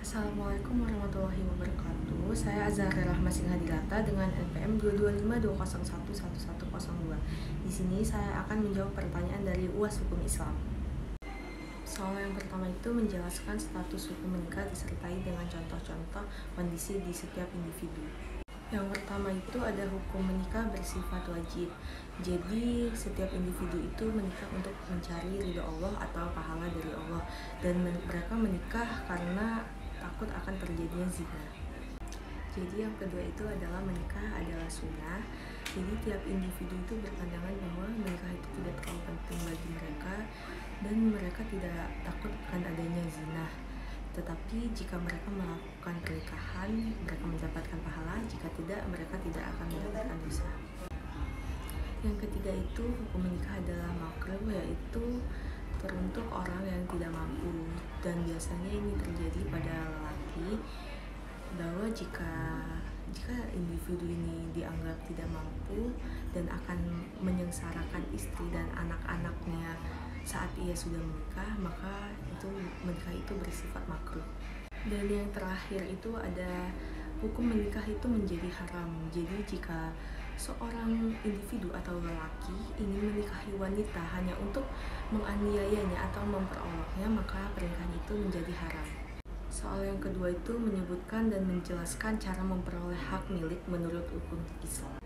Assalamualaikum warahmatullahi wabarakatuh. Saya Azhara Rahma Singhadilata dengan NPM 22520111102. Di sini saya akan menjawab pertanyaan dari UAS Hukum Islam. Soal yang pertama itu menjelaskan status hukum menikah disertai dengan contoh-contoh kondisi di setiap individu. Yang pertama itu ada hukum menikah bersifat wajib. Jadi setiap individu itu menikah untuk mencari ridho Allah atau pahala dari Allah, dan mereka menikah karena takut akan terjadinya zina. Jadi yang kedua itu adalah menikah adalah sunnah. Jadi tiap individu itu berpandangan bahwa menikah itu tidak terlalu penting bagi mereka dan mereka tidak takut akan adanya zina. Tetapi jika mereka melakukan pernikahan, mereka mendapatkan pahala. Jika tidak, mereka tidak akan mendapatkan dosa. Yang ketiga itu hukum menikah adalah makruh, yaitu teruntuk orang yang tidak mampu, dan biasanya ini terjadi pada lelaki, bahwa jika individu ini dianggap tidak mampu dan akan menyengsarakan istri dan anak-anaknya saat ia sudah menikah, maka menikah itu bersifat makruh. Dan yang terakhir itu ada hukum menikah itu menjadi haram. Jadi jika seorang individu atau lelaki ingin menikahi wanita hanya untuk menganiayanya atau memperoloknya, maka pernikahan itu menjadi haram. Soal yang kedua itu menyebutkan dan menjelaskan cara memperoleh hak milik menurut hukum Islam.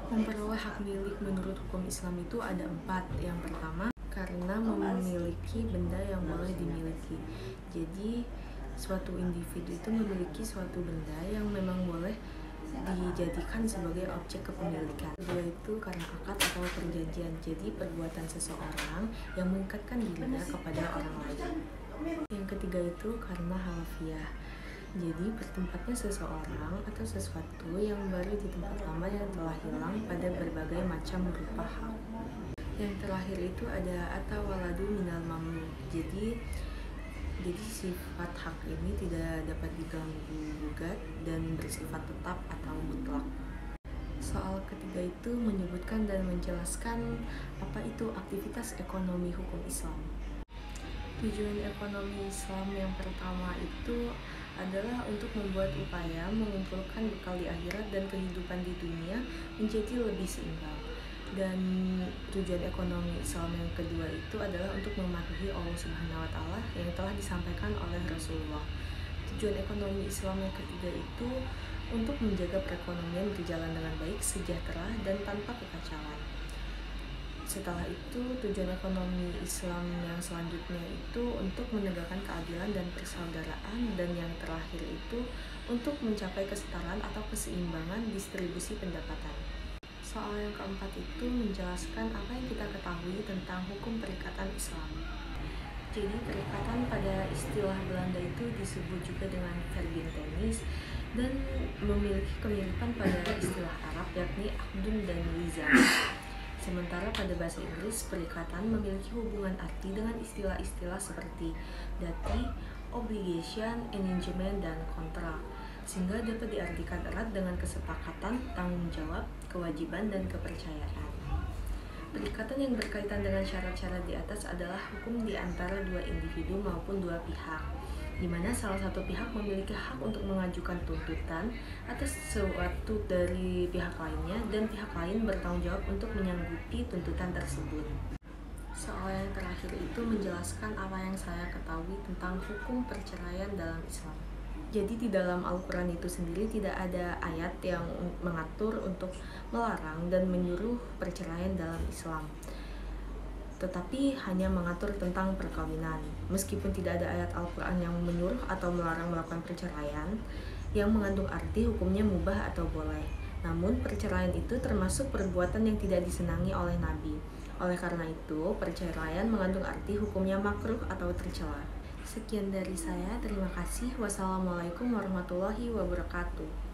Memperoleh hak milik menurut hukum Islam itu ada 4. Yang pertama, karena memiliki benda yang boleh dimiliki. Jadi suatu individu itu memiliki suatu benda yang memang boleh dijadikan sebagai objek kepemilikan. Kedua itu karena akad atau perjanjian. Jadi perbuatan seseorang yang mengikatkan dirinya kepada orang lain. Yang ketiga itu karena halafiah. Jadi bertempatnya seseorang atau sesuatu yang baru di tempat lama yang telah hilang pada berbagai macam rupa hal. Yang terakhir itu ada atau waladu minal mamluk. Jadi sifat hak ini tidak dapat diganggu gugat dan bersifat tetap atau mutlak. Soal ketiga itu menyebutkan dan menjelaskan apa itu aktivitas ekonomi hukum Islam. Tujuan ekonomi Islam yang pertama itu adalah untuk membuat upaya mengumpulkan bekal di akhirat dan kehidupan di dunia menjadi lebih seimbang. Dan tujuan ekonomi Islam yang kedua itu adalah untuk mematuhi Allah Subhanahu wa Ta'ala yang telah disampaikan oleh Rasulullah. Tujuan ekonomi Islam yang ketiga itu untuk menjaga perekonomian berjalan dengan baik, sejahtera, dan tanpa kekacauan. Setelah itu, tujuan ekonomi Islam yang selanjutnya itu untuk menegakkan keadilan dan persaudaraan, dan yang terakhir itu untuk mencapai kesetaraan atau keseimbangan distribusi pendapatan. Soal yang keempat itu menjelaskan apa yang kita ketahui tentang hukum perikatan Islam. Jadi perikatan pada istilah Belanda itu disebut juga dengan verbintenis dan memiliki kemiripan pada istilah Arab yakni akdun dan lizam. Sementara pada bahasa Inggris, perikatan memiliki hubungan arti dengan istilah-istilah seperti dati, obligation, engagement, dan kontrak, sehingga dapat diartikan erat dengan kesepakatan, tanggung jawab, kewajiban, dan kepercayaan. Perikatan yang berkaitan dengan syarat-syarat di atas adalah hukum di antara dua individu maupun dua pihak, di mana salah satu pihak memiliki hak untuk mengajukan tuntutan atas sesuatu dari pihak lainnya, dan pihak lain bertanggung jawab untuk menyanggupi tuntutan tersebut. Soal yang terakhir itu menjelaskan apa yang saya ketahui tentang hukum perceraian dalam Islam. Jadi di dalam Al-Quran itu sendiri tidak ada ayat yang mengatur untuk melarang dan menyuruh perceraian dalam Islam, tetapi hanya mengatur tentang perkawinan. Meskipun tidak ada ayat Al-Quran yang menyuruh atau melarang melakukan perceraian yang mengandung arti hukumnya mubah atau boleh, namun perceraian itu termasuk perbuatan yang tidak disenangi oleh Nabi. Oleh karena itu, perceraian mengandung arti hukumnya makruh atau tercela. Sekian dari saya, terima kasih. Wassalamualaikum warahmatullahi wabarakatuh.